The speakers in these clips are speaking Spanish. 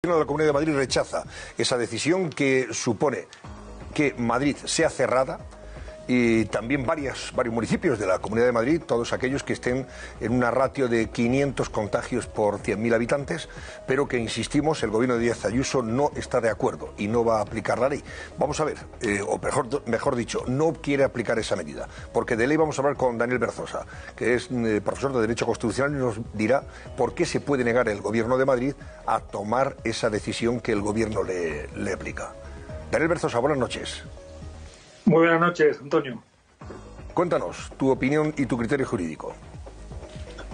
La Comunidad de Madrid rechaza esa decisión que supone que Madrid sea cerrada y también varios municipios de la Comunidad de Madrid, todos aquellos que estén en una ratio de 500 contagios por 100.000 habitantes, pero que, insistimos, el gobierno de Díaz Ayuso no está de acuerdo y no va a aplicar la ley. Vamos a ver, o mejor dicho, no quiere aplicar esa medida, porque de ley vamos a hablar con Daniel Berzosa, que es profesor de Derecho Constitucional, y nos dirá por qué se puede negar el gobierno de Madrid a tomar esa decisión que el gobierno le aplica. Daniel Berzosa, buenas noches. Muy buenas noches, Antonio. Cuéntanos tu opinión y tu criterio jurídico.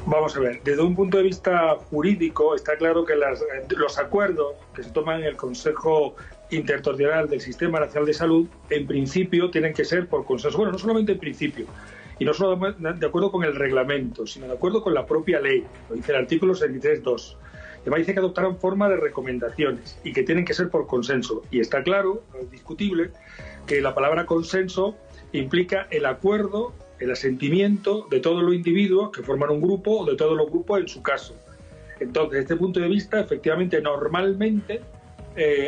Vamos a ver, desde un punto de vista jurídico está claro que los acuerdos que se toman en el Consejo Interterritorial del Sistema Nacional de Salud, en principio tienen que ser por consenso. Bueno, no solamente en principio, y no solo de acuerdo con el reglamento, sino de acuerdo con la propia ley, lo dice el artículo 63.2. Además dice que adoptarán forma de recomendaciones y que tienen que ser por consenso. Y está claro, no es discutible, que la palabra consenso implica el acuerdo, el asentimiento de todos los individuos que forman un grupo o de todos los grupos en su caso. Entonces, desde este punto de vista, efectivamente, normalmente,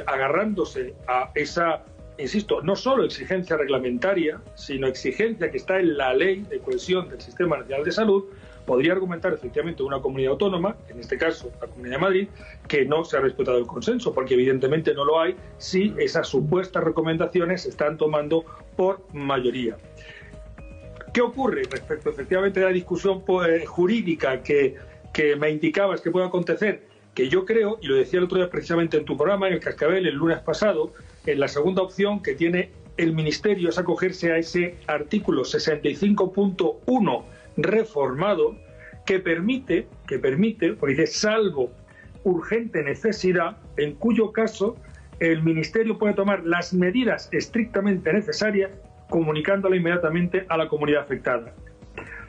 agarrándose a esa, insisto, no solo exigencia reglamentaria, sino exigencia que está en la Ley de Cohesión del Sistema Nacional de Salud, podría argumentar efectivamente una comunidad autónoma, en este caso la Comunidad de Madrid, que no se ha respetado el consenso, porque evidentemente no lo hay si esas supuestas recomendaciones se están tomando por mayoría. ¿Qué ocurre respecto efectivamente a la discusión jurídica que me indicabas que puede acontecer? Que yo creo, y lo decía el otro día precisamente en tu programa, en el Cascabel, el lunes pasado, en la segunda opción que tiene el Ministerio es acogerse a ese artículo 65.1 reformado que permite, porque dice salvo urgente necesidad, en cuyo caso el Ministerio puede tomar las medidas estrictamente necesarias comunicándola inmediatamente a la comunidad afectada.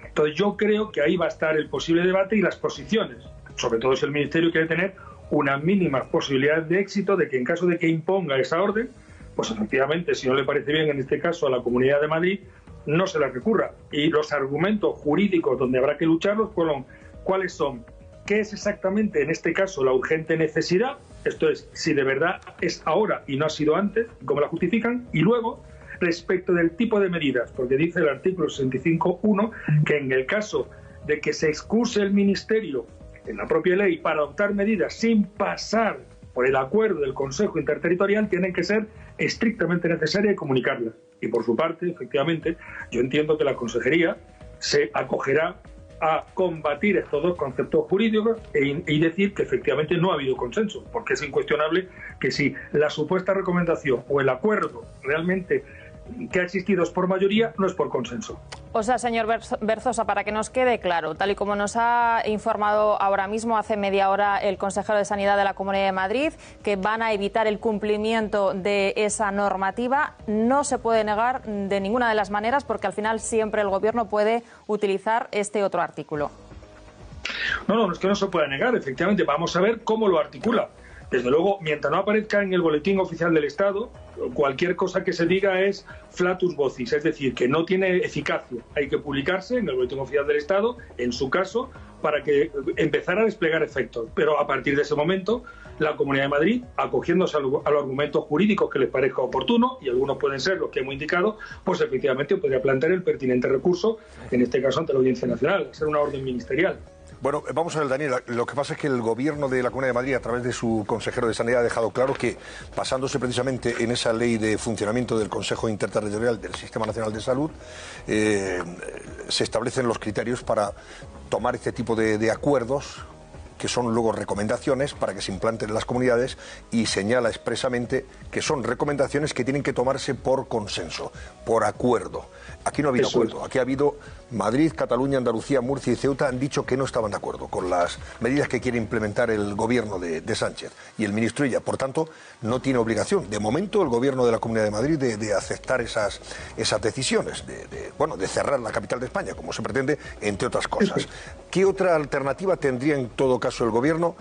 Entonces yo creo que ahí va a estar el posible debate y las posiciones, sobre todo si el Ministerio quiere tener unas mínimas posibilidades de éxito de que en caso de que imponga esa orden, pues efectivamente, si no le parece bien en este caso a la Comunidad de Madrid, no se la recurra. Y los argumentos jurídicos donde habrá que lucharlos, ¿cuáles son? ¿Qué es exactamente en este caso la urgente necesidad? Esto es, si de verdad es ahora y no ha sido antes, ¿cómo la justifican? Y luego, respecto del tipo de medidas, porque dice el artículo 65.1 que en el caso de que se excuse el Ministerio en la propia ley para adoptar medidas sin pasar por el acuerdo del Consejo Interterritorial, tienen que ser estrictamente necesarias y comunicarlas. Y por su parte, efectivamente, yo entiendo que la Consejería se acogerá a combatir estos dos conceptos jurídicos y decir que efectivamente no ha habido consenso, porque es incuestionable que si la supuesta recomendación o el acuerdo realmente que ha existido es por mayoría, no es por consenso. O sea, señor Berzosa, para que nos quede claro, tal y como nos ha informado ahora mismo, hace media hora, el consejero de Sanidad de la Comunidad de Madrid, que van a evitar el cumplimiento de esa normativa, no se puede negar de ninguna de las maneras, porque al final siempre el Gobierno puede utilizar este otro artículo. No es que no se pueda negar, efectivamente, vamos a ver cómo lo articula. Desde luego, mientras no aparezca en el Boletín Oficial del Estado, cualquier cosa que se diga es flatus vocis, es decir, que no tiene eficacia. Hay que publicarse en el Boletín Oficial del Estado, en su caso, para que empezara a desplegar efectos. Pero a partir de ese momento, la Comunidad de Madrid, acogiéndose a los argumentos jurídicos que les parezca oportuno, y algunos pueden ser los que hemos indicado, pues efectivamente podría plantear el pertinente recurso, en este caso ante la Audiencia Nacional, ser una orden ministerial. Bueno, vamos a ver, Daniel, lo que pasa es que el gobierno de la Comunidad de Madrid, a través de su consejero de Sanidad, ha dejado claro que, basándose precisamente en esa ley de funcionamiento del Consejo Interterritorial del Sistema Nacional de Salud, se establecen los criterios para tomar este tipo de acuerdos, que son luego recomendaciones para que se implanten en las comunidades, y señala expresamente que son recomendaciones que tienen que tomarse por consenso, por acuerdo. Aquí no ha habido acuerdo, aquí ha habido Madrid, Cataluña, Andalucía, Murcia y Ceuta han dicho que no estaban de acuerdo con las medidas que quiere implementar el gobierno de Sánchez y el ministro Illa. Por tanto, no tiene obligación, de momento, el gobierno de la Comunidad de Madrid de aceptar esas decisiones, de cerrar la capital de España, como se pretende, entre otras cosas. ¿Qué otra alternativa tendría en todo caso el gobierno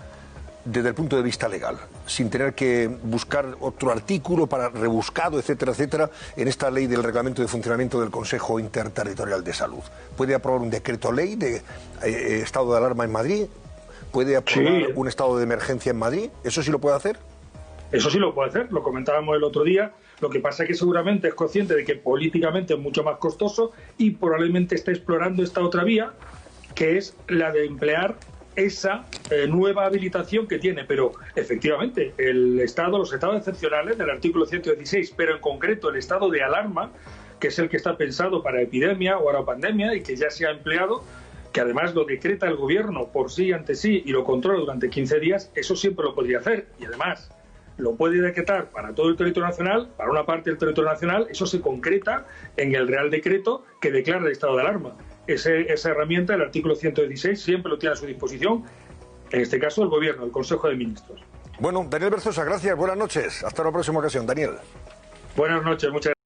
desde el punto de vista legal, sin tener que buscar otro artículo para rebuscado, etcétera, etcétera, en esta ley del reglamento de funcionamiento del Consejo Interterritorial de Salud? ¿Puede aprobar un decreto ley de estado de alarma en Madrid? ¿Puede aprobar un estado de emergencia en Madrid? ¿Eso sí lo puede hacer? Eso sí lo puede hacer, lo comentábamos el otro día. Lo que pasa es que seguramente es consciente de que políticamente es mucho más costoso y probablemente está explorando esta otra vía, que es la de emplear esa nueva habilitación que tiene. Pero efectivamente, los estados excepcionales del artículo 116, pero en concreto el estado de alarma, que es el que está pensado para epidemia o para pandemia y que ya se ha empleado, que además lo decreta el gobierno por sí ante sí y lo controla durante 15 días, eso siempre lo podría hacer. Y además lo puede decretar para todo el territorio nacional, para una parte del territorio nacional. Eso se concreta en el Real Decreto que declara el estado de alarma. Esa herramienta, el artículo 116, siempre lo tiene a su disposición, en este caso el Gobierno, el Consejo de Ministros. Bueno, Daniel Berzosa, gracias, buenas noches. Hasta la próxima ocasión, Daniel. Buenas noches, muchas gracias.